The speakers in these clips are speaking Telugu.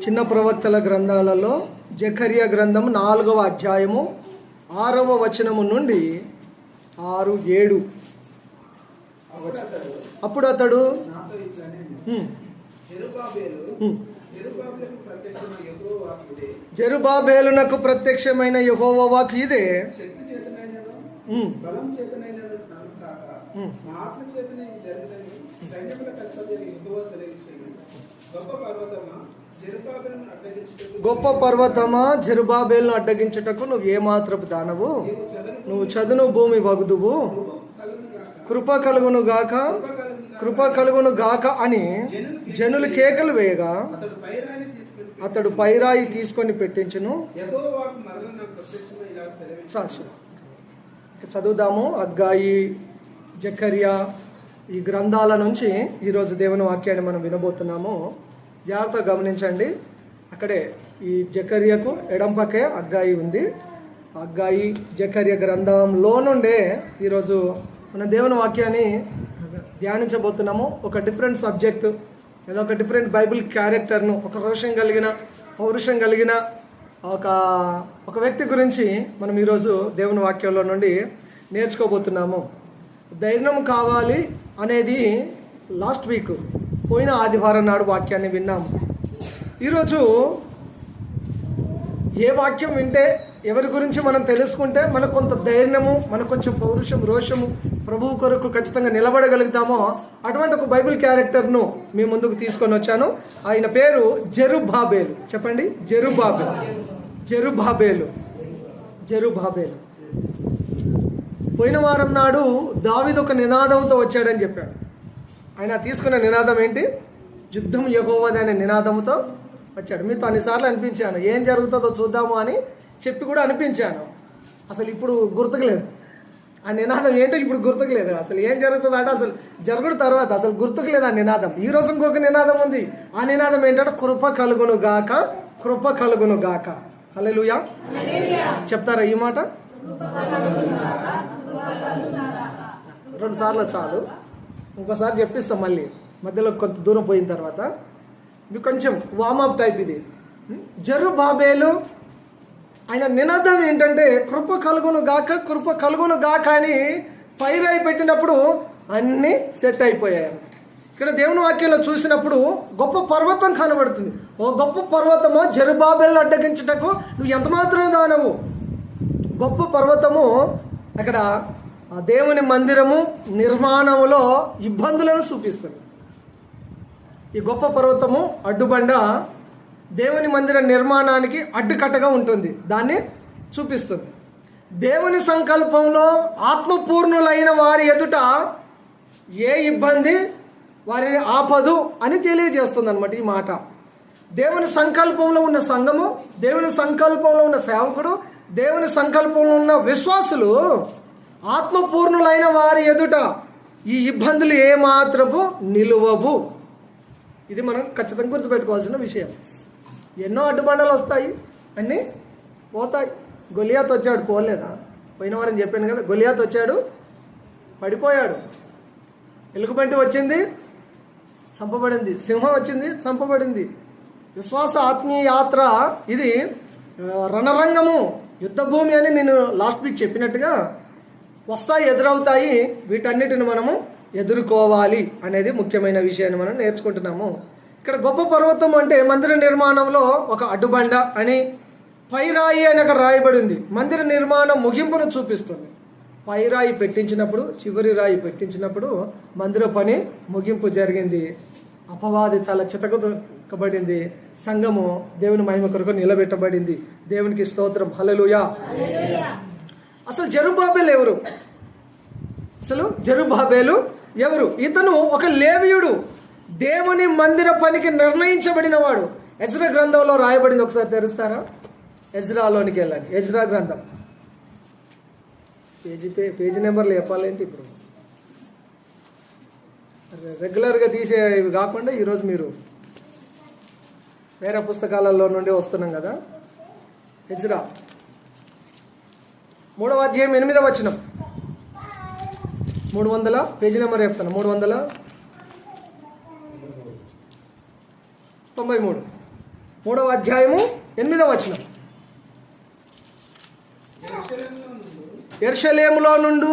చిన్న ప్రవక్తల గ్రంథాలలో జకర్యా గ్రంథం 4వ అధ్యాయము 6వ వచనము నుండి 6-7. అప్పుడు అతడు జెరుబాబేలునకు ప్రత్యక్షమైన యెహోవా వాక్కు ఇదే. గొప్ప పర్వతమా, జెరుబాబేలును అడ్డగించుటకు నువ్వు ఏమాత్రపు దానవు? నువ్వు చదును భూమి వగుదువు, కృప కలుగును గాక, కృప కలుగును గాక అని జనులు కేకలు వేయగా అతడు పైరాయి తీసుకొని పెట్టించును. చదువుదాము. హగ్గాయి, జకర్యా ఈ గ్రంథాల నుంచి ఈరోజు దేవుని వాక్యాన్ని మనం వినబోతున్నాము. జాగ్రత్తగా గమనించండి. అక్కడే ఈ జకర్యాకు ఎడం పక్కే హగ్గాయి ఉంది. హగ్గాయి జకర్యా గ్రంథంలో నుండే ఈరోజు మన దేవుని వాక్యాన్ని ధ్యానించబోతున్నాము. ఒక డిఫరెంట్ సబ్జెక్టు, ఏదో ఒక డిఫరెంట్ బైబిల్ క్యారెక్టర్ను, ఒక రోషం కలిగిన, పౌరుషం కలిగిన ఒక వ్యక్తి గురించి మనం ఈరోజు దేవుని వాక్యంలో నుండి నేర్చుకోబోతున్నాము. ధైర్యం కావాలి అనేది లాస్ట్ వీక్, పోయిన ఆదివారం నాడు వాక్యాన్ని విన్నాము. ఈరోజు ఏ వాక్యం వింటే, ఎవరి గురించి మనం తెలుసుకుంటే మనకు కొంత ధైర్యము, మనకు కొంచెం పౌరుషం, రోషము, ప్రభువు కొరకు ఖచ్చితంగా నిలబడగలుగుతామో అటువంటి ఒక బైబిల్ క్యారెక్టర్ను మీ ముందుకు తీసుకొని వచ్చాను. ఆయన పేరు జెరుబాబేలు. చెప్పండి, జెరుబాబేలు. జెరుబాబేలు, జెరుబాబేలు. పోయిన వారం నాడు దావీదు ఒక నినాదంతో వచ్చాడని చెప్పాడు. ఆయన తీసుకున్న నినాదం ఏంటి? యుద్ధం యెహోవాది అనే నినాదంతో వచ్చాడు. మీతో అన్నిసార్లు అనిపించాను, ఏం జరుగుతుందో చూద్దాము అని చెప్పి కూడా అనిపించాను. అసలు ఇప్పుడు గుర్తుకులేదు ఆ నినాదం ఏంటో, ఇప్పుడు గుర్తుకులేదు. అసలు ఏం జరుగుతుంది అంటే అసలు జరుగుడు తర్వాత అసలు గుర్తుకులేదు ఆ నినాదం. ఈ రోజు ఇంకొక నినాదం ఉంది. ఆ నినాదం ఏంటంటే కృప కలుగును గాక, కృప కలుగును గాక. హల్లెలూయా. చెప్తారా ఈ మాట? 2 సార్లు చాలు, ఇంకోసారి చెప్పిస్తాం మళ్ళీ మధ్యలో కొంత దూరం పోయిన తర్వాత. ఇది కొంచెం వార్మప్ టైప్. ఇది జెరుబాబేలు. ఆయన నినాదం ఏంటంటే కృప కలుగును గాక, కృప కలుగును గాక అని పైరాయి పెట్టినప్పుడు అన్నీ సెట్ అయిపోయాయి. ఇక్కడ దేవుని వాక్యంలో చూసినప్పుడు గొప్ప పర్వతం కనబడుతుంది. ఓ గొప్ప పర్వతమో, జెరుబాబేలును అడ్డగించుటకు నువ్వు ఎంత మాత్రం దానవు. గొప్ప పర్వతము అక్కడ దేవుని మందిరము నిర్మాణములో ఇబ్బందులను చూపిస్తుంది. ఈ గొప్ప పర్వతము అడ్డుబండ దేవుని మందిర నిర్మాణానికి అడ్డుకట్టగా ఉంటుంది, దాన్ని చూపిస్తుంది. దేవుని సంకల్పంలో ఆత్మపూర్ణులైన వారి ఎదుట ఏ ఇబ్బంది వారిని ఆపదు అని తెలియజేస్తుంది అన్నమాట ఈ మాట. దేవుని సంకల్పంలో ఉన్న సంఘము, దేవుని సంకల్పంలో ఉన్న సేవకుడు, దేవుని సంకల్పంలో ఉన్న విశ్వాసులు ఆత్మపూర్ణులైన వారి ఎదుట ఈ ఇబ్బందులు ఏమాత్రపు నిలువవు. ఇది మనం ఖచ్చితంగా గుర్తుపెట్టుకోవాల్సిన విషయం. ఎన్నో అడ్డుబండలు వస్తాయి, అన్నీ పోతాయి. గొలియాత్ వచ్చాడు, పోలేదా? పోయిన వారం చెప్పాను కదా, గొలియాత్ వచ్చాడు, పడిపోయాడు. ఎలుగుబంటి వచ్చింది, చంపబడింది. సింహం వచ్చింది, చంపబడింది. విశ్వాస ఆత్మీయ యాత్ర ఇది రణరంగము, యుద్ధ భూమి అని నేను లాస్ట్ వీక్ చెప్పినట్టుగా వస్తాయి, ఎదురవుతాయి. వీటన్నిటిని మనము ఎదుర్కోవాలి అనేది ముఖ్యమైన విషయాన్ని మనం నేర్చుకుంటున్నాము. ఇక్కడ గొప్ప పర్వతం అంటే మందిర నిర్మాణంలో ఒక అడ్డుబండ అని, పైరాయి అని అక్కడ రాయబడింది. మందిర నిర్మాణం ముగింపును చూపిస్తుంది. పైరాయి పెట్టించినప్పుడు, చివరి రాయి పెట్టించినప్పుడు మందిర పని ముగింపు జరిగింది. అపవాది తల చితకబడింది. సంఘము దేవుని మహిమ కొరకు నిలబెట్టబడింది. దేవునికి స్తోత్రం. హల్లెలూయా. అసలు జెరుబాబేలు ఎవరు? అసలు జెరుబాబేలు ఎవరు? ఇతను ఒక లేవీయుడు, దేవుని మందిర పనికి నిర్ణయించబడిన వాడు. ఎజ్రా గ్రంథంలో రాయబడింది. ఒకసారి తెరుస్తారా? ఎజ్రాలోనికి వెళ్ళండి. ఎజ్రా గ్రంథం పేజీ నెంబర్లు చెప్పాలేంటి? ఇప్పుడు రెగ్యులర్గా తీసే ఇవి కాకుండా ఈరోజు మీరు వేరే పుస్తకాలలో నుండి వస్తున్నాం కదా. ఎజ్రా 3వ అధ్యాయం 8వ వచనం. 300 పేజీ నెంబర్ చెప్తాను. 393. 3వ అధ్యాయము 8వ వచనం. యెరూషలేములో నుండు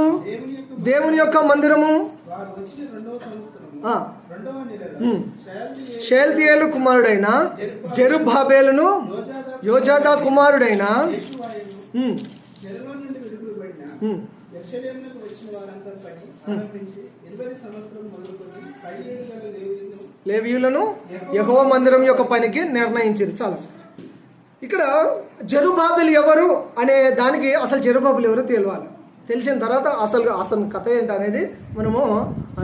దేవుని యొక్క మందిరము షయల్తీయేలు కుమారుడైన జెరుబ్బాబెలును యోజాదా కుమారుడైన లేవీయులను యెహోవా మందిరం యొక్క పనికి నిర్ణయించారు. చాలా ఇక్కడ జెరుబ్బాబెలు ఎవరు అనే దానికి అసలు జెరుబ్బాబెలు ఎవరు తెలియాలి. తెలిసిన తర్వాత అసలు కథ ఏంటి అనేది మనము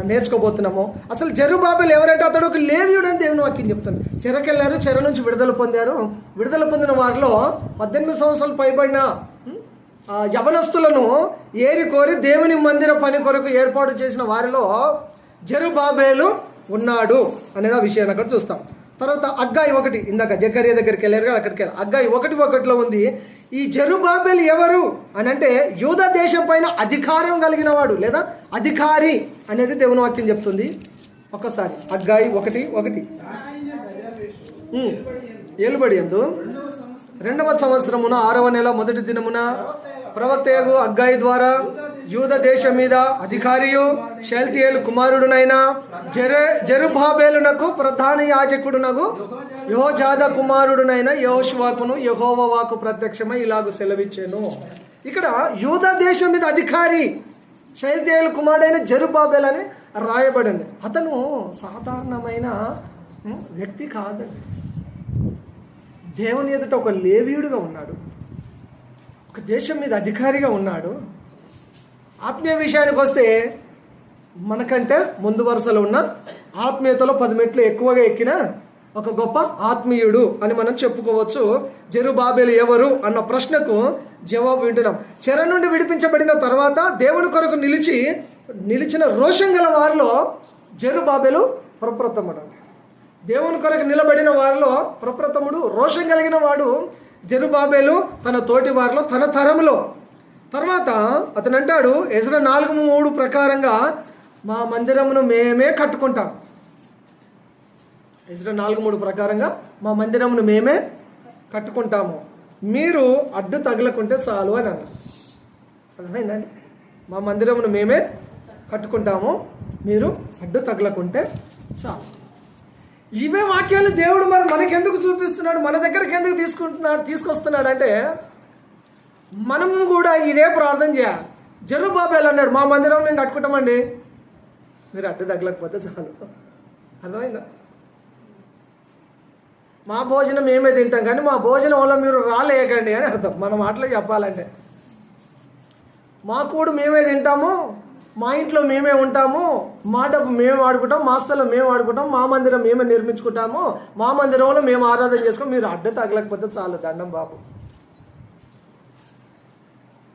నేర్చుకోబోతున్నాము. అసలు జెరుబ్బాబెలు ఎవరంటే అతడు ఒక లేవీయుడు అని దేవుని వాక్యం చెప్తాను. చెరకెళ్ళారు, చెర నుంచి విడుదల పొందారు. విడుదల పొందిన వారిలో 18 సంవత్సరాలు పైబడిన యవనస్తులను ఏరి కోరి దేవుని మందిర పని కొరకు ఏర్పాటు చేసిన వారిలో జెరుబ్బాబెలు ఉన్నాడు అనేది ఆ విషయాన్ని అక్కడ చూస్తాం. తర్వాత అగ్గాయి 1, ఇందాక జకర్యా దగ్గరికి వెళ్ళారు కదా, అక్కడికి వెళ్ళారు. అగ్గాయి 1:1 ఉంది. ఈ జెరుబ్బాబెలు ఎవరు అని అంటే యూదా దేశం పైన అధికారం కలిగిన వాడు లేదా అధికారి అనేది దేవుని వాక్యం చెప్తుంది. ఒక్కసారి అగ్గాయి 1:1 ఏలుబడి యందు 2వ సంవత్సరమున 6వ నెల 1వ దినమున ప్రవక్తయగు అగ్గాయి ద్వారా యూదా దేశం మీద అధికారియు షయల్తీయేలు కుమారుడునైన జెరుబ్బాబెలునకు ప్రధాన యాజకుడునగు యెహోజాదా కుమారుడునైన యెహోషువకును యెహోవా వాక్కు ప్రత్యక్షమై ఇలాగ సెలవిచ్చెను. ఇక్కడ యూదా దేశం మీద అధికారి షయల్తీయేలు కుమారుడైన జెరుబ్బాబెలు అని రాయబడింది. అతను సాధారణమైన వ్యక్తి కాదండి. దేవుని ఎదుట ఒక లేవీయుడుగా ఉన్నాడు, ఒక దేశం మీద అధికారిగా ఉన్నాడు. ఆత్మీయ విషయానికి వస్తే మనకంటే ముందు వరుసలో ఉన్న ఆత్మీయతలో 10 మెట్లు ఎక్కువగా ఎక్కిన ఒక గొప్ప ఆత్మీయుడు అని మనం చెప్పుకోవచ్చు. జెరుబ్బాబెలు ఎవరు అన్న ప్రశ్నకు జవాబు వింటున్నాం. చెర నుండి విడిపించబడిన తర్వాత దేవుని కొరకు నిలిచిన రోషం గల వారిలో జెరుబ్బాబెలు ప్రప్రథముడు. దేవుని కొరకు నిలబడిన వారిలో ప్రప్రథముడు, రోషం కలిగిన వాడు జెరుబ్బాబెలు తన తోటి వారిలో తన తరములో. తర్వాత అతను అంటాడు ఎజ్రా 4:3 ప్రకారంగా మా మందిరమును మేమే కట్టుకుంటాం. ఎజ్రా 4:3 ప్రకారంగా మా మందిరమును మేమే కట్టుకుంటాము, మీరు అడ్డు తగలకుంటే చాలు అని అన్నారు. అర్థమైందండి? మా మందిరమును మేమే కట్టుకుంటాము, మీరు అడ్డు తగలకుంటే చాలు. ఇవే వాక్యాలు దేవుడు మరి మనకెందుకు చూపిస్తున్నాడు, మన దగ్గరికి ఎందుకు తీసుకొస్తున్నాడు అంటే మనము కూడా ఇదే ప్రార్థన చేయాలి. జెరుబ్బాబెలు అన్నాడు మా మందిరం నేను కట్టుకుంటామండి, మీరు అడ్డు తగలకపోతే చాలు. అర్థమైందా? మా భోజనం మేమే తింటాం కానీ మా భోజనం వల్ల మీరు రాలేయకండి అని అర్థం. మన మాటలో చెప్పాలంటే మా కూడు మేమే తింటాము, మా ఇంట్లో మేమే ఉంటాము, మా డబ్బు మేము వాడుకుంటాం, మా స్థలం మేము వాడుకుంటాం, మా మందిరం మేమే నిర్మించుకుంటాము, మా మందిరంలో మేము ఆరాధన చేసుకోం, మీరు అడ్డు తగలకపోతే చాలు, దండం బాబు.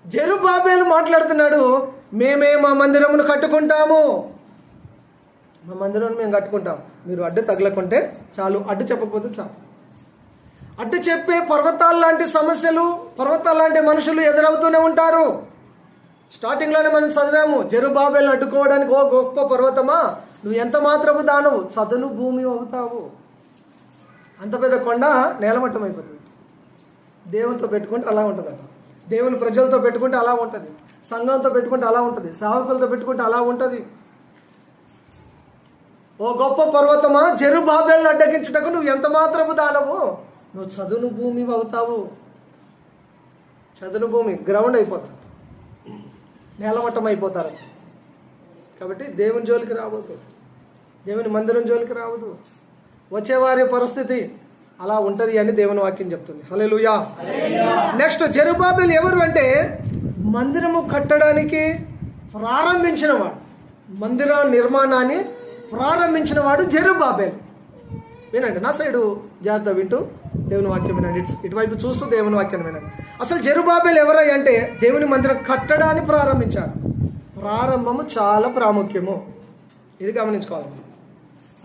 జెరుబ్బాబెలు మాట్లాడుతున్నాడు మేమే మా మందిరమును కట్టుకుంటాము, మా మందిరం మేము కట్టుకుంటాం, మీరు అడ్డు తగలకుంటే చాలు, అడ్డు చెప్పకపోతే చాలు. అడ్డు చెప్పే పర్వతాలు లాంటి సమస్యలు, పర్వతాలు లాంటి మనుషులు ఎదురవుతూనే ఉంటారు. స్టార్టింగ్లోనే మనం చదివాము, జెరుబ్బాబెలును అడ్డుకోవడానికి ఓ గొప్ప పర్వతమా నువ్వు ఎంత మాత్రము దానవు, చదును భూమి అవుతావు. అంత పెద్ద కొండ నేలమట్టం అయిపోతుంది. దేవునితో పెట్టుకుంటే అలా ఉంటుందట, దేవుని ప్రజలతో పెట్టుకుంటే అలా ఉంటుంది, సంఘంతో పెట్టుకుంటే అలా ఉంటుంది, సేవకులతో పెట్టుకుంటే అలా ఉంటుంది. ఓ గొప్ప పర్వతమా జెరుబ్బాబెలును అడ్డగించుటకు నువ్వు ఎంత మాత్రము దానవు, నువ్వు చదును భూమి అవుతావు. చదును భూమి గ్రౌండ్ అయిపోతుంది, నేలమట్టం అయిపోతారు. కాబట్టి దేవుని జోలికి రావద్దు, దేవుని మందిరం జోలికి రావద్దు. వచ్చేవారి పరిస్థితి అలా ఉంటుంది అని దేవుని వాక్యం చెప్తుంది. హల్లెలూయా. నెక్స్ట్ జెరుబ్బాబెలు ఎవరు అంటే మందిరము కట్టడానికి ప్రారంభించిన వాడు, మందిర నిర్మాణాన్ని ప్రారంభించిన వాడు జెరుబ్బాబెలు. వినండి, నా సైడు జాగ్రత్త వింటూ దేవుని వాక్యం వినండి, ఇటువైపు చూస్తూ దేవుని వాక్యం వినండి. అసలు జెరుబ్బాబెలు ఎవరై అంటే దేవుని మందిరం కట్టడాన్ని ప్రారంభించారు. ప్రారంభము చాలా ప్రాముఖ్యము, ఇది గమనించుకోవాలి.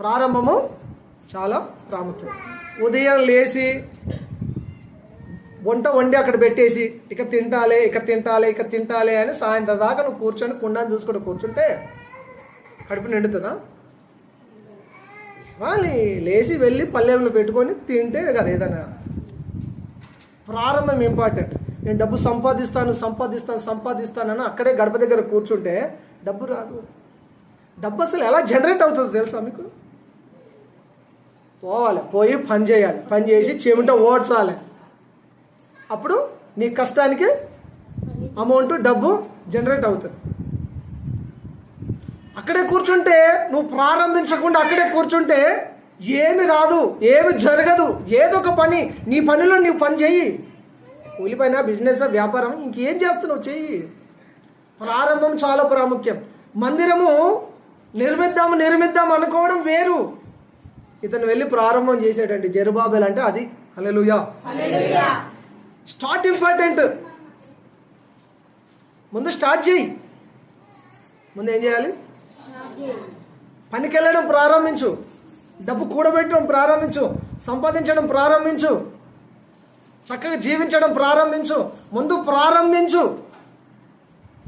ప్రారంభము చాలా ప్రాముఖ్యం. ఉదయం లేచి వంట వండి అక్కడ పెట్టేసి ఇక తింటాలే అని సాయంత్రం దాకా నువ్వు కూర్చొని కుండాన్ని చూసుకుంటూ కూర్చుంటే కడుపు నిండుతుందా? వాళ్ళు లేచి వెళ్ళి పల్లెంలో పెట్టుకొని తింటే కదా ఏదైనా. ప్రారంభం ఇంపార్టెంట్. నేను డబ్బు సంపాదిస్తానని అక్కడే గడప దగ్గర కూర్చుంటే డబ్బు రాదు. డబ్బు అసలు ఎలా జనరేట్ అవుతుందో తెలుసా మీకు? పోయి పని చేయాలి, పని చేసి చెమట ఓడ్చాలి, అప్పుడు నీ కష్టానికి అమౌంట్ డబ్బు జనరేట్ అవుతుంది. అక్కడే కూర్చుంటే, నువ్వు ప్రారంభించకుండా అక్కడే కూర్చుంటే ఏమి రాదు, ఏమి జరగదు. ఏదో ఒక పని, నీ పనిలో నీవు పని చెయ్యి. కూలిపోయినా బిజినెస్ వ్యాపారం ఇంకేం చేస్తున్నావు చెయ్యి. ప్రారంభం చాలా ప్రాముఖ్యం. మందిరము నిర్మిద్దాం అనుకోవడం వేరు. ఇతను వెళ్ళి ప్రారంభం చేసేటండి జెరుబాబెల్ అంటే అది. హల్లెలూయా. Start important. ముందు స్టార్ట్ చేయి. ముందు ఏం చేయాలి? పనికి వెళ్ళడం ప్రారంభించు, డబ్బు కూడబెట్టడం ప్రారంభించు, సంపాదించడం ప్రారంభించు, చక్కగా జీవించడం ప్రారంభించు. ముందు ప్రారంభించు,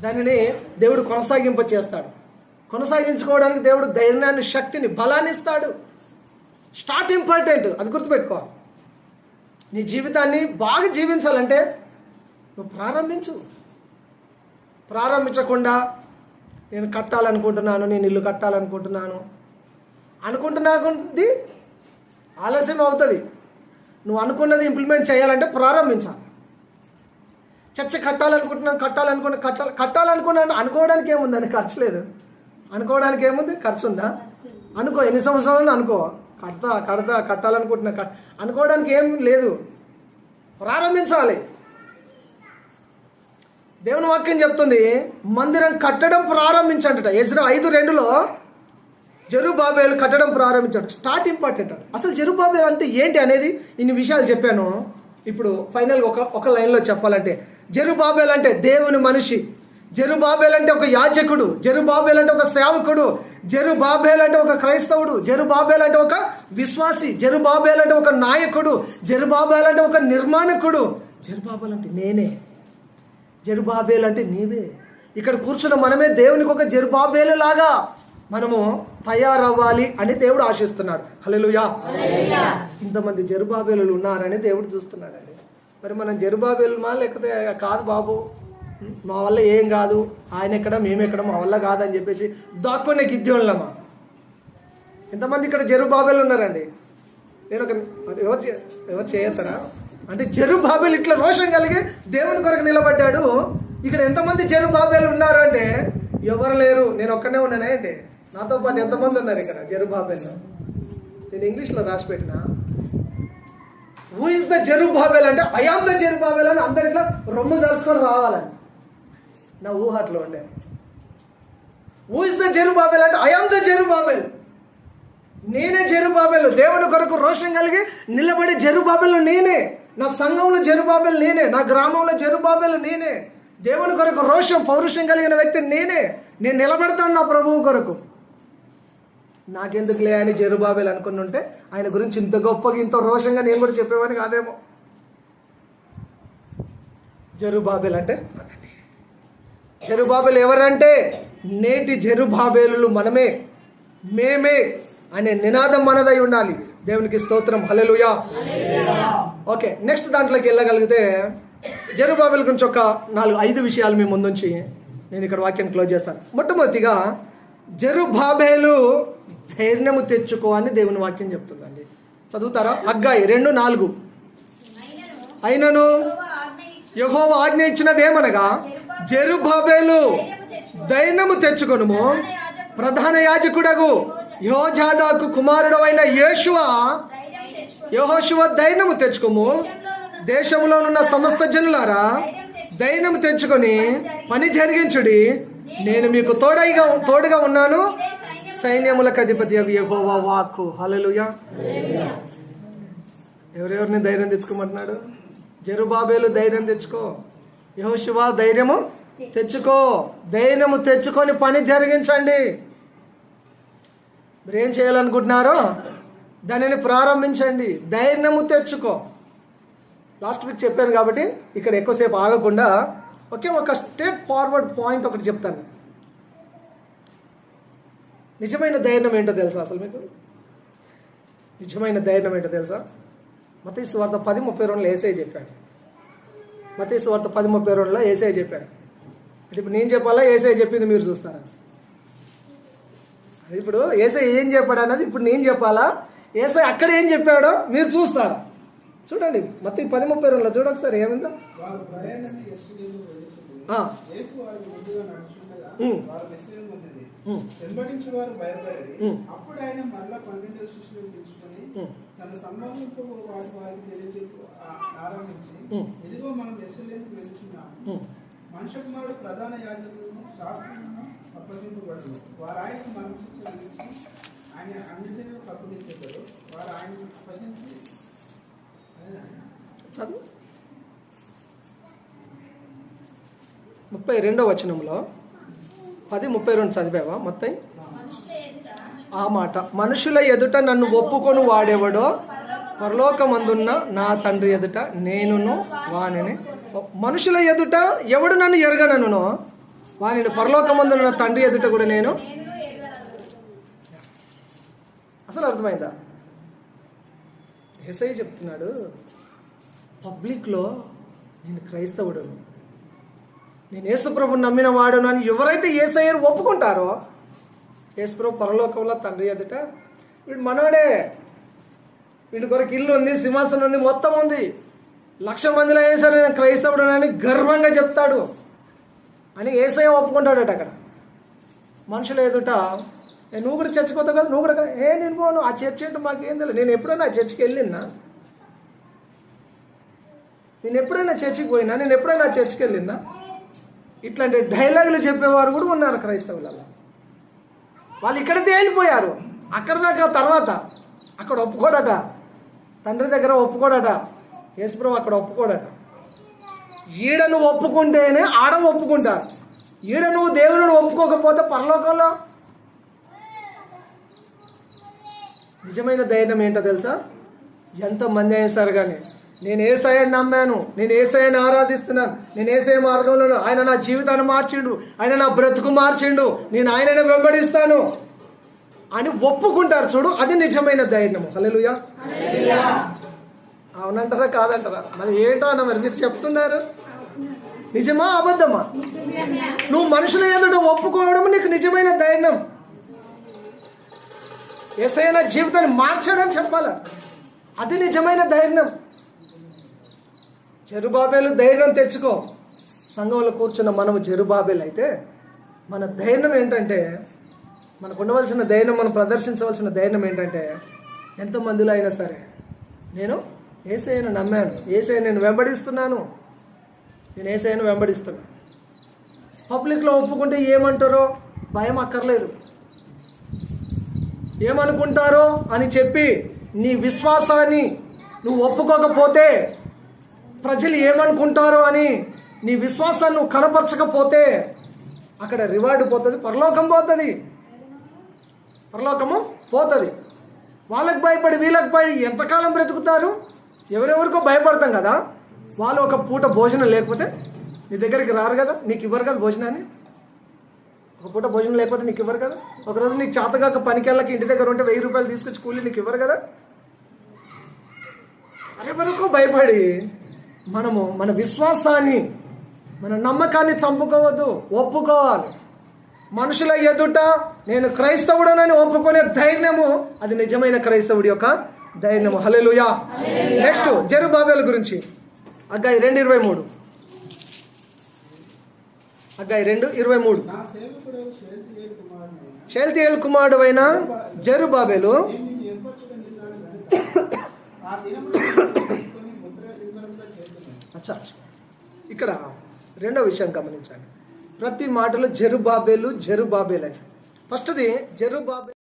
దానిని దేవుడు కొనసాగింప చేస్తాడు. కొనసాగించుకోవడానికి దేవుడు ధైర్యాన్ని, శక్తిని, బలాన్ని ఇస్తాడు. స్టార్ట్ ఇంపార్టెంట్, అది గుర్తుపెట్టుకోవాలి. నీ జీవితాన్ని బాగా జీవించాలంటే నువ్వు ప్రారంభించకుండా నేను కట్టాలనుకుంటున్నాను, నేను ఇల్లు కట్టాలనుకుంటున్నాను అనుకుంటున్నది ఆలస్యం అవుతుంది. నువ్వు అనుకున్నది ఇంప్లిమెంట్ చేయాలంటే ప్రారంభించాలి. చర్చ కట్టాలనుకున్నాను. అనుకోవడానికి ఏముంది? అని ఖర్చు లేదు. అనుకోవడానికి ఏముంది? ఖర్చు ఉందా? అనుకో, ఎన్ని సంవత్సరాలను అనుకో. కట్టాలనుకుంటున్నా. అనుకోవడానికి ఏం లేదు, ప్రారంభించాలి. దేవుని వాక్యం చెప్తుంది, మందిరం కట్టడం ప్రారంభించంట. ఎజ్రా 5:2 జెరుబాబెలు కట్టడం ప్రారంభించాడు. Start important. అసలు జెరుబాబెలు అంటే ఏంటి అనేది ఇన్ని విషయాలు చెప్పాను. ఇప్పుడు ఫైనల్గా ఒక లైన్లో చెప్పాలంటే, జెరుబాబెల్ అంటే దేవుని మనిషి, జెరుబాబెల్ అంటే ఒక యాజకుడు, జెరుబాబెల్ అంటే ఒక సేవకుడు, జెరుబాబెల్ అంటే ఒక క్రైస్తవుడు, జెరుబాబెల్ అంటే ఒక విశ్వాసి, జెరుబాబెల్ అంటే ఒక నాయకుడు, జెరుబాబెల్ అంటే ఒక నిర్మాణకుడు. జెరుబాబెల్ అంటే నేనే, జెరుబాబెల్ అంటే నీవే. ఇక్కడ కూర్చున్న మనమే దేవునికి ఒక జెరుబాబెలు లాగా మనము తయారవ్వాలి అని దేవుడు ఆశిస్తున్నాడు. హల్లెలూయా. ఇంతమంది జెరుబాబెలు ఉన్నారని దేవుడు చూస్తున్నాడండి. మరి మనం జెరుబాబెలుమా లేకపోతే కాదు బాబు మా వల్ల ఏం కాదు, ఆయన ఎక్కడ మేమెక్కడ, మా వల్ల కాదని చెప్పేసి దాక్కునే గిద్యోన్లమా? ఎంతమంది ఇక్కడ జెరుబాబెలు ఉన్నారండి. నేను ఎవరు చేయతారా అంటే జెరుబాబెలు ఇట్లా రోషం కలిగి దేవుని కొరకు నిలబడ్డాడు. ఇక్కడ ఎంతమంది జెరుబాబెలు ఉన్నారు అంటే ఎవరు లేరు, నేను ఒక్కనే ఉన్నానే. అంటే నాతో పాటు ఎంతమంది ఉన్నారు ఇక్కడ జెరుబాబెలు? నేను ఇంగ్లీష్లో రాసి పెట్టిన, హూ ఇస్ ద జెరుబాబెల్ అంటే ఐ ఆమ్ ద జెరుబాబెల్ అని అందరు ఇట్లా రొమ్ము జరుచుకొని రావాలని నా ఊహట్లో ఉండే. హూ ఇస్ ద జెరుబాబెల్ అంటే ఐ ఆమ్ ద జెరుబాబెల్, నేనే జెరుబాబెల్. దేవుని కొరకు రోషం కలిగి నిలబడే జెరుబాబెల్ నేనే, నా సంఘంలో జెరుబాబెల్ నేనే, నా గ్రామంలో జెరుబాబెల్ నేనే. దేవుని కొరకు రోషం, పౌరుషం కలిగిన వ్యక్తి నేనే. నేను నిలబెడతాను నా ప్రభువు కొరకు. నాకెందుకులే అని జెరుబాబెల్ అనుకుని ఉంటే ఆయన గురించి ఇంత గొప్పగా ఇంత రోషంగా నేను కూడా చెప్పేవాడిని కాదేమో. జెరుబాబెల్ అంటే జెరుబాబెల్ ఎవరంటే నేటి జెరుబాబెలు మనమే, మేమే అనే నినాదం మనదై ఉండాలి. దేవునికి స్తోత్రం. హల్లెలూయా. ఓకే, నెక్స్ట్ దాంట్లోకి వెళ్ళగలిగితే జెరుబాబెల్ గురించి ఒక 4-5 విషయాలు మీ ముందుంచి నేను ఇక్కడ వాక్యాన్ని క్లోజ్ చేస్తాను. మొట్టమొదటిగా జెరుబాబెలు ధైర్యము తెచ్చుకో అని దేవుని వాక్యం చెప్తుందండి. చదువుతారా? హగ్గై 2:4 అయినను యెహోవా ఆజ్ఞ ఇచ్చినదేమనగా జెరుబాబెలు ధైర్యము తెచ్చుకొనుము, ప్రధాన యాజకుడగు యెహోజాదాకు కుమారుడవైన యెహోషువ ధైర్యము తెచ్చుకోము, దేశంలో ఉన్న సమస్త జనులారా ధైర్యము తెచ్చుకొని పని జరిగించుడి, నేను మీకు తోడుగా ఉన్నాను, సైన్యములకు అధిపతి యెహోవా వాక్కు. హల్లెలూయా. ఎవరెవరిని ధైర్యం తెచ్చుకోమంటున్నాడు? జెరుబాబెలు ధైర్యం తెచ్చుకో, యెహోషువ ధైర్యము తెచ్చుకో, ధైర్యము తెచ్చుకొని పని జరిగించండి. మీరు ఏం చేయాలనుకుంటున్నారో దానిని ప్రారంభించండి, ధైర్యము తెచ్చుకో. లాస్ట్ వీక్ చెప్పాను కాబట్టి ఇక్కడ ఎక్కువసేపు ఆగకుండా ఒక స్టెప్ ఫార్వర్డ్ పాయింట్ ఒకటి చెప్తాను. నిజమైన ధైర్యం ఏంటో తెలుసా అసలు మీకు? నిజమైన ధైర్యం ఏంటో తెలుసా? మత్తయి సువార్త 10:32 యేసయ్య చెప్పాడు. మత్తయి సువార్త 10:32 యేసయ్య చెప్పాడు. అంటే ఇప్పుడు నేను చెప్పాలా, యేసయ్య చెప్పింది మీరు చూస్తారా? ఇప్పుడు యేసయ్య ఏం చెప్పాడు అన్నది ఇప్పుడు నేను చెప్పాలా, యేసయ్య అక్కడ ఏం చెప్పాడో మీరు చూస్తారా? చూడండి మత్తయి 10:32 చూడండి ఒకసారి ఏముందో. వెంబడించి వారు భయపడి అప్పుడు ఆయన మళ్ళా 12 శిష్యులను పిలుచుకొని తన సంబంధింపు వారికి తెలియజేస్తూ ఆరంభించి, ఇదిగో మనం యెరూషలేముకు వెళ్తున్నాము. మనుష్య కుమారుడు ప్రధాన యాజకులను శాస్త్రులను అప్పగింపబడును. వారు ఆయనకు మరణశిక్ష విధించి ఆయన అన్యజనులకు అప్పగించేశారు. వారు ఆయనకు అప్పగించి 32వ వచనంలో 10:32 చదివావా మత్తయి? ఆ మాట, మనుషుల ఎదుట నన్ను ఒప్పుకొని వాడేవాడో పరలోకమందున్న నా తండ్రి ఎదుట నేనును వానిని. మనుషుల ఎదుట ఎవడు నన్ను ఎరగనను వానిని పరలోకమందున్న నా తండ్రి ఎదుట కూడా నేను. అసలు అర్థమైందా? యేసయ్య చెప్తున్నాడు, పబ్లిక్లో నేను క్రైస్తవుడును, నేను యేసుప్రభుని నమ్మిన వాడును అని ఎవరైతే యేసయ్యను ఒప్పుకుంటారో యేసుప్రభు పరలోకంలో తండ్రి ఎదుట వీడు మనోడే, వీడి కొరకు ఇల్లు ఉంది, సింహాసనం ఉంది, మొత్తం ఉంది, 1,00,000 మందిలో యేసయ్య నేను క్రైస్తవుడు అని గర్వంగా చెప్తాడు అని యేసయ్య ఒప్పుకుంటాడట. అక్కడ మనుషుల ఎదుట నువ్వు కూడా చర్చికి పోతావు కదా, నువ్వు కూడా నేను పోను, ఆ చర్చ్ అంటే మాకేం తెలియదు, నేను ఎప్పుడైనా ఆ చర్చికి వెళ్ళినా, నేను ఎప్పుడైనా చర్చికి పోయినా, నేను ఎప్పుడైనా ఆ చర్చికి వెళ్ళినా, ఇట్లాంటి డైలాగులు చెప్పేవారు కూడా ఉన్నారు క్రైస్తవులలో. వాళ్ళు ఇక్కడ తేలిపోయారు, అక్కడ దాకా తర్వాత అక్కడ ఒప్పుకోడట, తండ్రి దగ్గర ఒప్పుకోడట, యేసుప్రభు అక్కడ ఒప్పుకోడట. ఈడ నువ్వు ఒప్పుకుంటేనే ఆడ ఒప్పుకుంటారు. ఈడ నువ్వు దేవుని ఒప్పుకోకపోతే పరలోకంలో. నిజమైన ధైర్యం ఏంటో తెలుసా? ఎంతమంది అయినా సరే కానీ నేను యేసయ్యని నమ్మాను, నేను యేసయ్యని ఆరాధిస్తున్నాను, నేను యేసయ్య మార్గంలో, ఆయన నా జీవితాన్ని మార్చిండు, ఆయన నా బ్రతుకు మార్చిండు, నేను ఆయననే వెంబడిస్తాను అని ఒప్పుకుంటారు చూడు, అది నిజమైన ధైర్యము. హల్లెలూయా. అవునంటారా కాదంటారా? మరి ఏంటో అన్న, మరి మీరు చెప్తున్నారు నిజమా అబద్ధమా? నువ్వు మనుషుల ఎదుట ఒప్పుకోవడం నీకు నిజమైన ధైర్యం. యేసయ్య నా జీవితాన్ని మార్చాడని చెప్పాల, అది నిజమైన ధైర్యం. జెరుబాబేలు ధైర్యం తెచ్చుకో. సంఘంలో కూర్చున్న మనము జెరుబాబేలు అయితే మన ధైర్యం ఏంటంటే, మనకు ఉండవలసిన ధైర్యం, మనం ప్రదర్శించవలసిన ధైర్యం ఏంటంటే, ఎంతమందిలో అయినా సరే నేను యేసయ్యను నమ్మాను, యేసయ్యను నేను వెంబడిస్తున్నాను, నేను యేసయ్యను వెంబడిస్తున్నాను. పబ్లిక్లో ఒప్పుకుంటే ఏమంటారో భయం అక్కర్లేదు, ఏమనుకుంటారో అని చెప్పి నీ విశ్వాసాన్ని నువ్వు ఒప్పుకోకపోతే, ప్రజలు ఏమనుకుంటారో అని నీ విశ్వాసాన్ని నువ్వు కనపరచకపోతే అక్కడ రివార్డు పోతుంది, పరలోకం పోతుంది, పరలోకము పోతుంది. వాళ్ళకి భయపడి వీళ్ళకి భయపడి ఎంతకాలం బ్రతుకుతారు? ఎవరెవరికో భయపడతాం కదా, వాళ్ళు ఒక పూట భోజనం లేకపోతే నీ దగ్గరికి రారు కదా, నీకు ఇవ్వరు కదా భోజనాన్ని. ఒక పూట భోజనం లేకపోతే నీకు ఇవ్వరు కదా. ఒకరోజు నీకు చేతగాక పనికెళ్ళకి ఇంటి దగ్గర ఉంటే 1000 రూపాయలు తీసుకొచ్చి కూలి నీకు ఇవ్వరు కదా. ఎవరికో భయపడి మనము మన విశ్వాసాన్ని, మన నమ్మకాన్ని చంపుకోవద్దు, ఒప్పుకోవాలి. మనుషుల ఎదుట నేను క్రైస్తవుడనని ఒప్పుకునే ధైర్యము, అది నిజమైన క్రైస్తవుడి యొక్క ధైర్యము. హల్లెలూయా. నెక్స్ట్ జెరుబాబేలు గురించి హగ్గయి 2:23. హగ్గయి 2:23. షేల్తీయేలు కుమారుడు అయిన జెరుబాబేలు ఇక్కడ రెండో విషయం గమనించండి. ప్రతి మాటలో జెరుబాబేలు జెరుబాబేలు అని. ఫస్ట్ది జెరుబాబేలు.